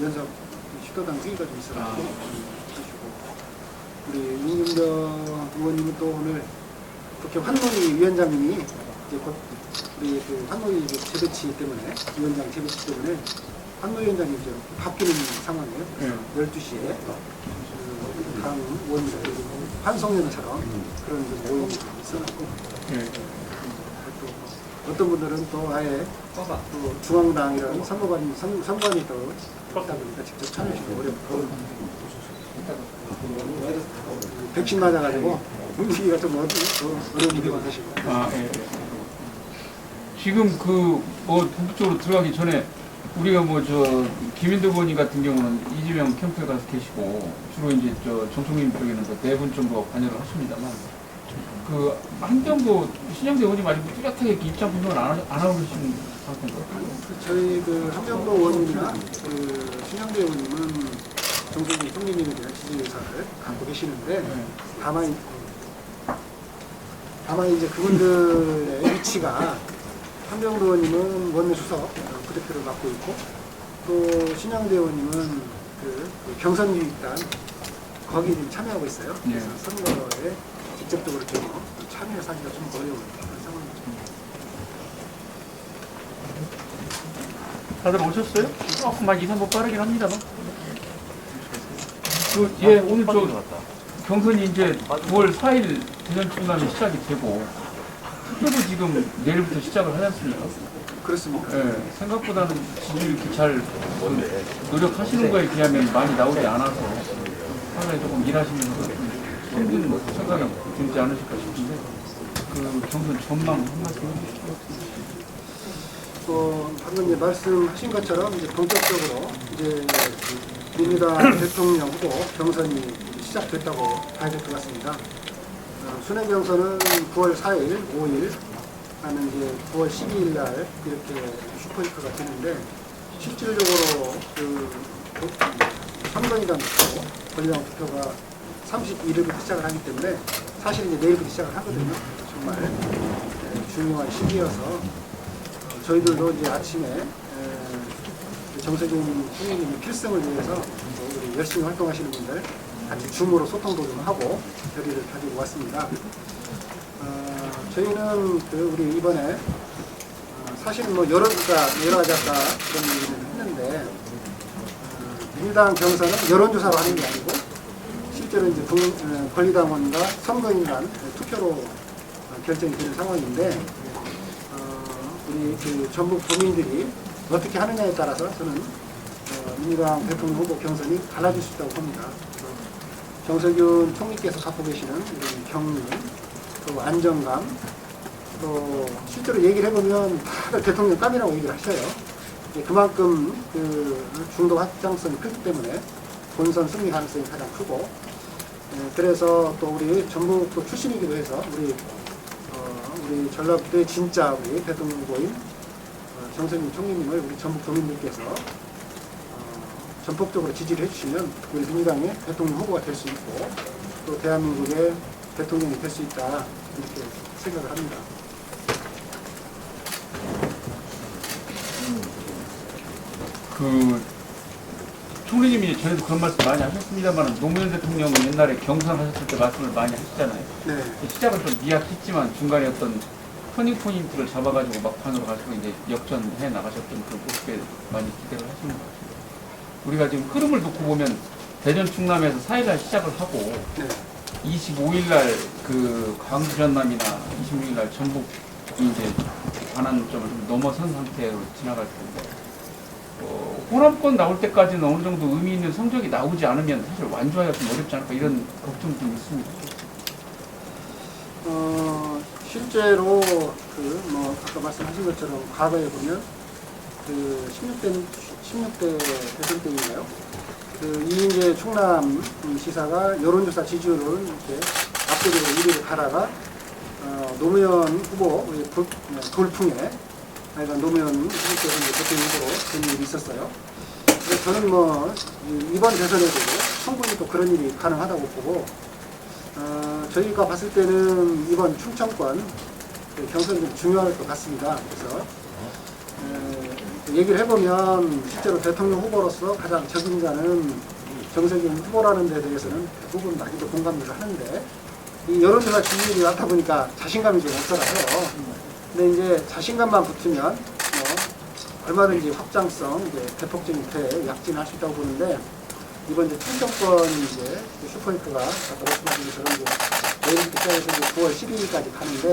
연석 식도당 회의가 좀 있어가지고 해주시고, 우리 윤금정 의원님은 또 오늘 국회 환노위 위원장님이 이제 곧 우리 그 환노위 재배치 때문에, 위원장 재배치 때문에 환노위원장님 이제 바뀌는 상황이에요. 그래서 12시에 그 당 의원들 환송연처럼 그런 모임이 있어갖고, 또 어떤 분들은 또 아예 또 중앙당이라는 선거관이 또 있다 보니까 직접 참여하시기 어렵고, 백신 맞아가지고 움직이기가 좀 어려운 하시고. 지금 본격적으로 들어가기 전에 우리가 김인도 의원님 같은 경우는 이재명 캠프에 가서 계시고, 주로 이제 정청림 쪽에는 4분 정도 관여를 하십니다만, 한경도 신영대 의원님 아니고 뚜렷하게 입장 분명을 안 하고 계시는 상태인가요? 저희 한경도 의원님이나 신영대 의원님은 정청림 총리님에 대한 지지 의사를 갖고 계시는데, 다만 이제 그분들의 위치가 한경도 의원님은 원내 수석 부대표를 맡고 있고, 또 신영대 의원님은 그 경선유익단 거기 지금 참여하고 있어요. 그래서 선거에 직접적으로 좀 참여해서 하기가 좀 어려운 그런 상황이죠. 다들 오셨어요? 조금만 2, 3분 빠르긴 합니다만. 오늘 경선이 이제 9월 4일 대전 충남이 시작이 되고, 투표도 지금 내일부터 시작을 하지 않습니까? 그렇습니다. 생각보다는 지지율이 이렇게 잘 노력하시는 거에 비하면 많이 나오지 않아서 상당히 조금 일하시면서 힘든 생각이 들지 않으실까 싶은데, 경선 전망 한 말씀 해주시죠. 방금 이제 말씀하신 것처럼 이제 본격적으로 이제 민주당 대통령 후보 경선이 시작됐다고 봐야 될 것 같습니다. 순회 경선은 9월 4일, 5일, 하는 이제 9월 12일 날 이렇게 슈퍼위크가 되는데, 실질적으로 선거인단 투표, 권리당 투표가 31일부터 시작을 하기 때문에 사실 이제 내일부터 시작을 하거든요. 정말 중요한 시기여서 저희들도 이제 아침에 정세균 총리님의 필승을 위해서 우리 열심히 활동하시는 분들 같이 줌으로 소통도 좀 하고 결의를 가지고 왔습니다. 저희는 우리 이번에 사실은 여러 가지 아까 그런 얘기를 했는데, 민주당 경선은 여론조사로 하는 게 아니고 실제로 이제 권리당원과 선거인단 투표로 결정이 되는 상황인데, 우리 전북 도민들이 어떻게 하느냐에 따라서 저는 민주당 대통령 후보 경선이 달라질 수 있다고 봅니다. 정세균 총리께서 갖고 계시는 이런 경륜, 또 안정감, 또 실제로 얘기를 해보면 다들 대통령감이라고 얘기를 하셔요. 그만큼 중도 확장성이 크기 때문에 본선 승리 가능성이 가장 크고, 그래서 또 우리 전북도 출신이기도 해서 우리 전라북도의 진짜 우리 대통령 후보인 정세균 총리님을 우리 전북 도민들께서 전폭적으로 지지를 해주시면 우리 민주당의 대통령 후보가 될 수 있고, 또 대한민국의 대통령이 될 수 있다, 이렇게 생각을 합니다. 총리님이 전에도 그런 말씀 많이 하셨습니다만, 노무현 대통령은 옛날에 경선하셨을 때 말씀을 많이 하셨잖아요. 네. 시작은 좀 미약했지만 중간에 어떤 터닝 포인트를 잡아가지고 막판으로 가지고 이제 역전해 나가셨던 그 모습에 많이 기대를 하시는 것 같습니다. 우리가 지금 흐름을 놓고 보면 대전 충남에서 4일날 시작을 하고, 25일날 광주 전남이나 26일날 전북이 이제 반환점을 좀 넘어선 상태로 지나갈 텐데, 호남권 나올 때까지는 어느 정도 의미 있는 성적이 나오지 않으면 사실 완주하기가 좀 어렵지 않을까, 이런 걱정이 좀 있습니다. 실제로 아까 말씀하신 것처럼 과거에 보면 16대 대선 때인가요? 이인재 충남 지사가 여론조사 지지율을 이렇게 압도적으로 1위를 가다가 노무현 후보 돌풍에, 노무현 후보께서 대통령 후보로 된 일이 있었어요. 그래서 저는 이번 대선에도 충분히 또 그런 일이 가능하다고 보고, 저희가 봤을 때는 이번 충청권 경선이 좀 중요할 것 같습니다. 그래서 얘기를 해보면 실제로 대통령 후보로서 가장 적임자는 정세균 후보라는 데 대해서는 대부분 많이도 공감을 하는데 이 여론조사 지지율이 많다 보니까 자신감이 좀 없더라고요. 근데 이제 자신감만 붙으면 얼마든지 확장성, 이제 대폭적인 패에 약진할 수 있다고 보는데 이번 이제 충청권 이제 슈퍼위크가 아까 말씀하신 것처럼 이제 내일부터 시작해서 이제 9월 12일까지 가는데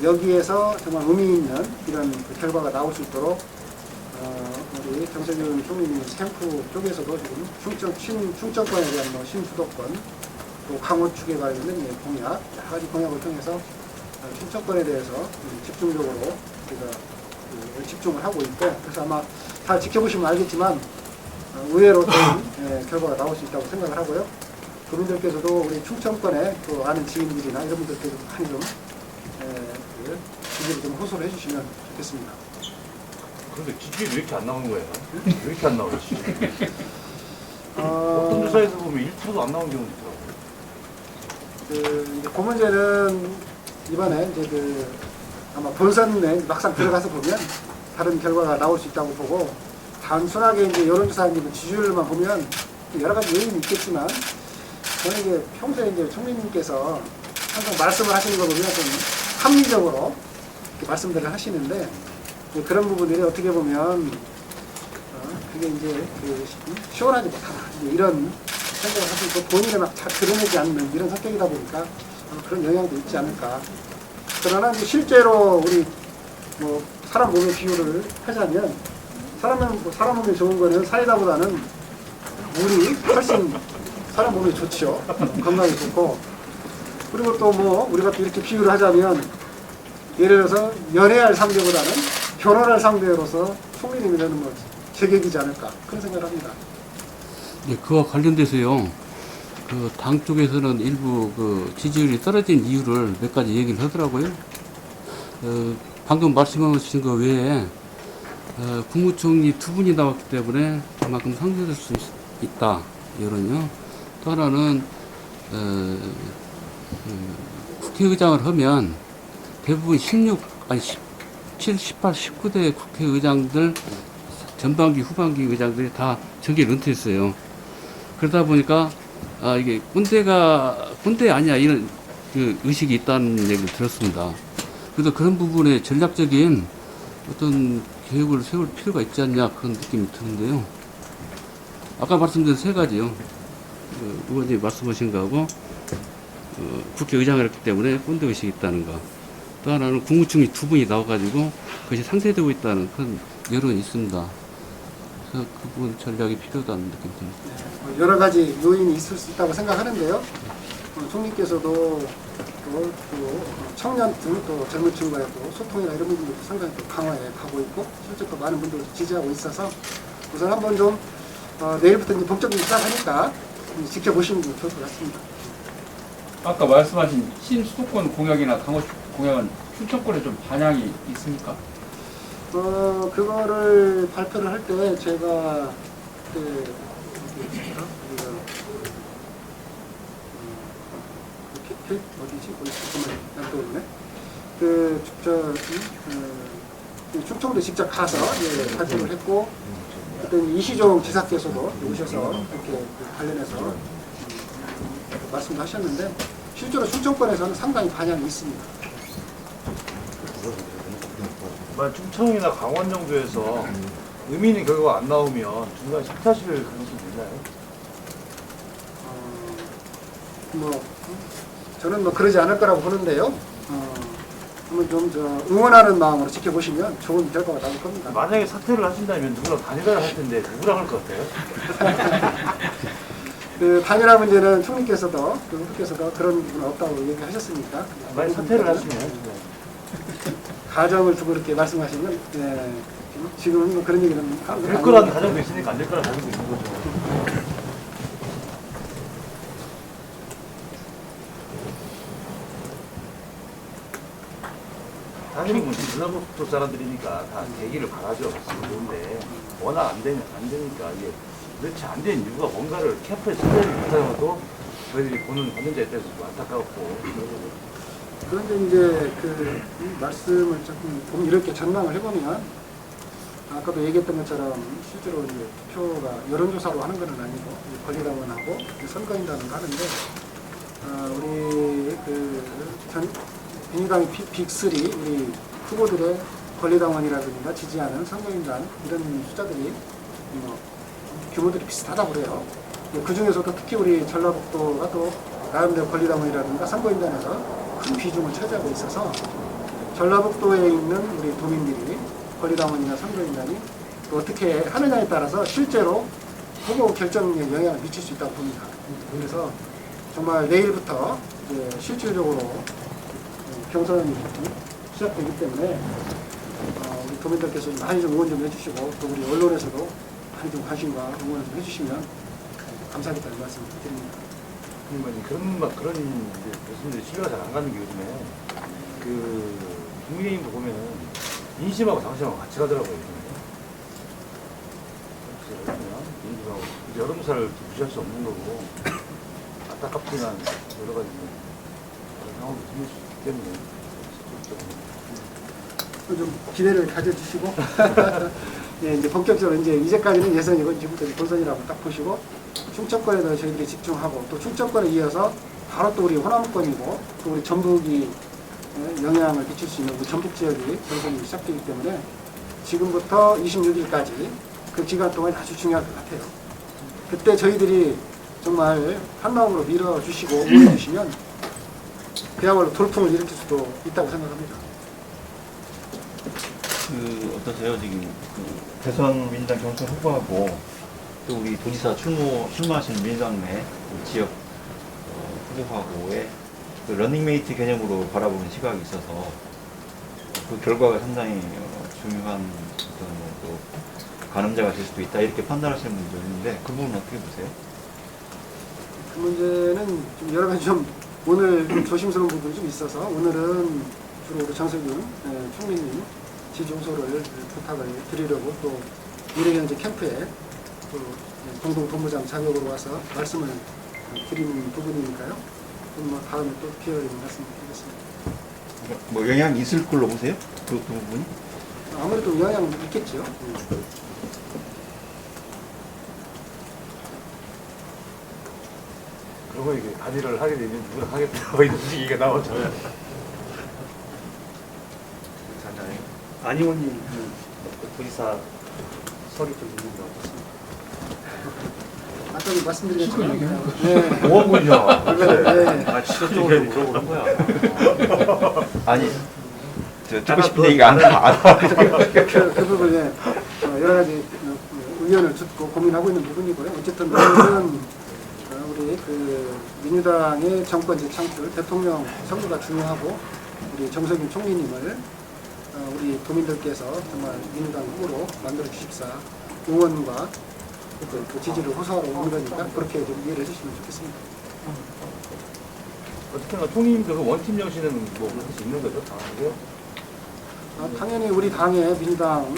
여기에서 정말 의미 있는 이런 그 결과가 나올 수 있도록 우리 정세균 총리님 캠프 쪽에서도 지금 충청권에 대한 신주도권 또 강원 축에 관련된 공약 여러 가지 공약을 통해서 충청권에 대해서 집중적으로 우리가 집중을 하고 있고 그래서 아마 잘 지켜보시면 알겠지만 의외로 좋은 결과가 나올 수 있다고 생각을 하고요. 그분들께서도 우리 충청권에 또 아는 지인들이나 이런 분들께도 많이 좀 지지를 좀 호소를 해주시면 좋겠습니다. 그런데 지지율이 왜 이렇게 안 나오는 거예요? 왜 이렇게 안 나오지? 어떤 조사에서 보면 1%도 안 나오는 경우도 있더라고요. 그 문제는 이번에 이제 아마 본선에 막상 들어가서 보면 다른 결과가 나올 수 있다고 보고 단순하게 이제 여론조사님 지지율만 보면 여러 가지 요인이 있겠지만 저는 이제 평소에 이제 총리님께서 항상 말씀을 하시는 거 보면 좀 합리적으로 이렇게 말씀들을 하시는데 그런 부분들이 어떻게 보면 그게 이제 시원하지 못하다 이런 생각을 하시고 본인을 막 잘 드러내지 않는 이런 성격이다 보니까 그런 영향도 있지 않을까. 그러나 이제 실제로 우리 사람 몸의 비율을 하자면 사람 몸에 좋은 거는 사이다보다는 물이 훨씬 사람 몸에 좋죠. 건강에 좋고. 그리고 또 우리가 또 이렇게 비유를 하자면 예를 들어서 연애할 상대보다는 결혼할 상대로서 총리님이라는 제격이지 않을까 그런 생각을 합니다. 네, 그와 관련돼서요. 그 당 쪽에서는 일부 그 지지율이 떨어진 이유를 몇 가지 얘기를 하더라고요. 방금 말씀하신 거 외에 국무총리 두 분이 나왔기 때문에 그만큼 상쇄될 수 있다. 여론요. 또 하나는 국회의장을 하면 대부분 17, 18, 19대 국회의장들 전반기, 후반기 의장들이 다 정계를 은퇴했어요. 그러다 보니까 이게 꼰대 아니야 이런 그 의식이 있다는 얘기를 들었습니다. 그래서 그런 부분에 전략적인 어떤 계획을 세울 필요가 있지 않냐 그런 느낌이 드는데요. 아까 말씀드린 세 가지요. 의원님이 말씀하신 거하고 국회의장을 했기 때문에 꼰대 의식이 있다는 거. 또 하나는 국무총리 두 분이 나와가지고 그것이 상쇄되고 있다는 그런 여론이 있습니다. 그래서 그 부분 전략이 필요하다는 느낌이 듭니다. 여러 가지 요인이 있을 수 있다고 생각하는데요. 총리께서도 또 청년층 또 젊은 층과의 또 소통이나 이런 부분도 상당히 또 강화해 가고 있고 실제 또 많은 분들이 지지하고 있어서 우선 한번 좀 내일부터 이제 본격적으로 시작하니까 지켜보시는 게 좋을 것 같습니다. 아까 말씀하신 신수도권 공약이나 강원 공약은 충청권에 좀 반향이 있습니까? 그거를 발표를 할 때 제가 충청도 직접 가서 발표를 했고 그때 이시종 지사께서도 오셔서 이렇게 관련해서 말씀을 하셨는데 실제로 충청권에서는 상당히 반향이 있습니다. 충청이나 강원 정도에서 의미 있는 결과가 안 나오면 중간에 사퇴하실 가능성이 있나요? 저는 그러지 않을 거라고 보는데요. 한번 좀 응원하는 마음으로 지켜보시면 좋은 결과가 나올 겁니다. 만약에 사퇴를 하신다면 누구랑 단일화를 할 텐데 누구랑 할 것 같아요? 단일화 문제는 총리께서도 후보께서도 그런 부분은 없다고 얘기하셨으니까. 만약 사퇴를 하시면 가정을 두고 이렇게 말씀하시면 지금은 그런 얘기는 될 거라는 가정도 있으니까 안 될 거라는 가정도 있는 거죠. 당연히 전라북도 사람들이니까 다 되기를 바라죠. 좋은데 워낙 안 되니까 이게 그렇지 안 된 이유가 뭔가를 캠프에 설명을 못하는 것도 저희들이 보는 관련자 입장에서 좀 안타깝고. 그런데 이제 그 말씀을 조금 이렇게 전망을 해보면 아까도 얘기했던 것처럼 실제로 이제 투표가 여론조사로 하는 건 아니고 권리당원하고 선거인단으로 하는데 우리 민주당의 빅3 우리 후보들의 권리당원이라든가 지지하는 선거인단 이런 숫자들이 규모들이 비슷하다고 그래요. 그 중에서도 특히 우리 전라북도가 또 나름대로 권리당원이라든가 선거인단에서 큰 비중을 차지하고 있어서 전라북도에 있는 우리 도민들이 권리당원이나 선거인단이 또 어떻게 하느냐에 따라서 실제로 후보 결정에 영향을 미칠 수 있다고 봅니다. 그래서 정말 내일부터 이제 실질적으로 경선이 시작되기 때문에 우리 도민들께서 많이 좀 응원 좀 해주시고 또 우리 언론에서도 많이 좀 관심과 응원을 좀 해주시면 감사하겠다는 말씀 드립니다. 그런 이제 교수님들이 신뢰가 잘 안 가는 게 요즘에 국민의힘도 보면 인심하고 당심하고 같이 가더라고요. 인심하고 여론조사를 무시할 수 없는 거고 안타깝지만 여러 가지 그런 상황도 생길 수 있기 때문에 좀 기대를 가져주시고 예, 이제 본격적으로 이제까지는 예선이고 이제부터 본선이라고 딱 보시고 충청권에도 저희들이 집중하고 또 충청권에 이어서 바로 또 우리 호남권이고 또 우리 전북이 영향을 미칠 수 있는 우리 전북 지역이 전선이 시작되기 때문에 지금부터 26일까지 그 기간 동안 아주 중요할 것 같아요. 그때 저희들이 정말 한마음으로 밀어주시고 응원해주시면 그야말로 돌풍을 일으킬 수도 있다고 생각합니다. 어떠세요? 지금 대선 민주당 경선 후보하고 또 우리 도지사 출마하신 민주당 내 지역 후보하고의 러닝메이트 개념으로 바라보는 시각이 있어서 그 결과가 상당히 중요한 또 가늠자가 될 수도 있다 이렇게 판단하시는 분도 있는데 그 부분은 어떻게 보세요? 그 문제는 좀 여러 가지 좀 오늘 좀 조심스러운 부분이 좀 있어서 오늘은 주로 우리 정세균 총리님 지중소를 부탁을 드리려고 또 미래경제 캠프에 또 공동본부장 자격으로 와서 말씀을 드리는 부분이니까요. 뭐 다음에 또 기회가 되면 말씀드리겠습니다. 뭐 영향이 있을 걸로 보세요? 그 부분이? 아무래도 영향이 있겠죠. 그리고 이게 단일을 하게 되면 누구나 하겠다고 이런 얘기가 나오잖아요. 안 의원님 도지사 서류 좀 있는 게 어떻습니까? 아까도 말씀드렸지만 뭐하군요. 네. 직접적으로 물어보는 거야. 아니, 듣고 싶은 얘기가 안 나와. 그 부분에 여러 가지 의견을 듣고 고민하고 있는 부분이고요. 어쨌든 오늘은 우리 민주당의 정권 재창출, 대통령 선거가 중요하고 우리 정세균 총리님을 우리 도민들께서 정말 민주당 후보로 만들어 주십사 응원과 그 지지를 호소하러 오는 거니까 그렇게 좀 이해를 해주시면 좋겠습니다. 어떻게나 총리님께서 원팀 정신은 뭐 할 수 있는 거죠? 당연하게요. 당연히 우리 당의 민주당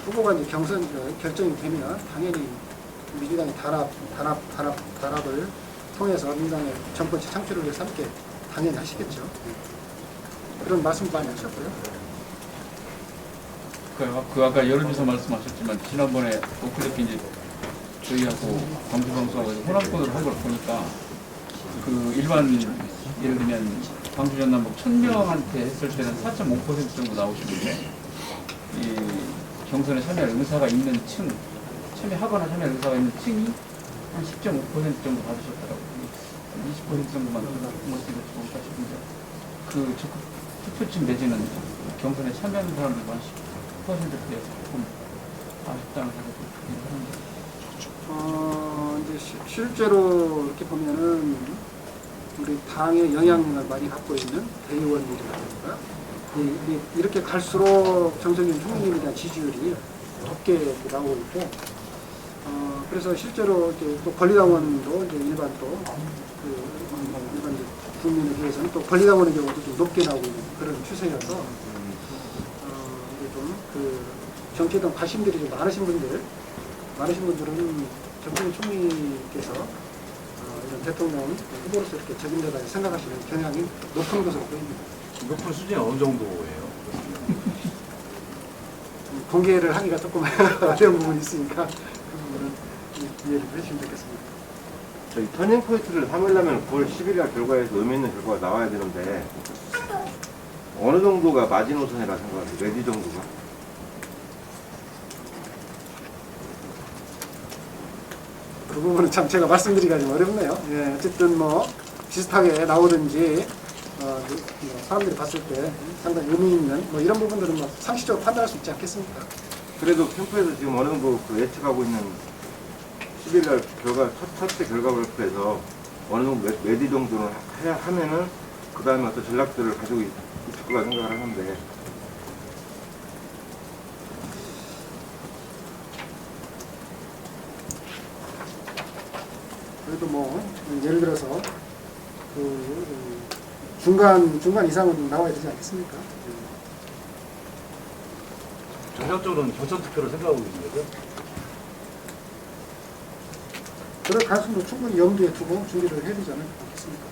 후보가 이제 결정이 되면 당연히 민주당의 단합을 통해서 민주당의 정권 재창출을 위해서 함께 당연히 하시겠죠. 그런 말씀 많이 하셨고요. 아까 여론조사 말씀하셨지만 지난번에 오클레피 이제 저희하고 광주방송하고 호남권으로 한 걸 보니까 일반 예를 들면 광주 전남북 1000명한테 했을 때는 4.5% 정도 나오시는데 이 경선에 참여할 의사가 있는 참여하거나 참여할 의사가 있는 층이 한 10.5% 정도 받으셨더라고요. 20% 정도만 모습을 보니까 싶은데 투표층 내지는 경선에 참여하는 사람들만 10%대에서 조금 아쉽다는 생각이 듭니다. 이제 실제로 이렇게 보면은 우리 당의 영향력을 많이 갖고 있는 대의원들이라든가 이렇게 갈수록 정세균 총리님에 대한 지지율이 높게 나오고 있고 그래서 실제로 이제 또 권리당원도 이제 일반 국민에 비해서는 또 권리당원의 경우도 좀 높게 나오고 있는 그런 추세여서 이제 좀 정치에 관심들이 좀 많으신 분들은 정세균 총리께서 이런 대통령 후보로서 이렇게 적임자다 생각하시는 경향이 높은 것으로 보입니다. 높은 수준이 어느 정도예요? 공개를 하기가 조금 어려운 부분이 있으니까 그 부분은 이해를 해주시면 좋겠습니다. 저희 터닝 포인트를 삼으려면 9월 10일 날 결과에서 의미 있는 결과가 나와야 되는데 어느 정도가 마지노선이라 생각하세요? 레디 정도가? 그 부분은 참 제가 말씀드리기가 좀 어렵네요. 예, 어쨌든 뭐 비슷하게 나오든지 뭐 사람들이 봤을 때 상당히 의미 있는 뭐 이런 부분들은 뭐 상시적으로 판단할 수 있지 않겠습니까? 그래도 캠프에서 지금 어느 정도 그 예측하고 있는 10일 날 결과 첫째 결과 발표에서 어느 정도 레디 정도는 해야 하면은 그 다음에 어떤 전략들을 가지고 있을 거라 생각을 하는데 그래도 뭐 예를 들어서 그 중간 이상은 나와야 되지 않겠습니까? 전략적으로는 경선 투표를 생각하고 있는 거죠? 그럴 가능성도 충분히 염두에 두고 준비를 해야 되지 않겠습니까?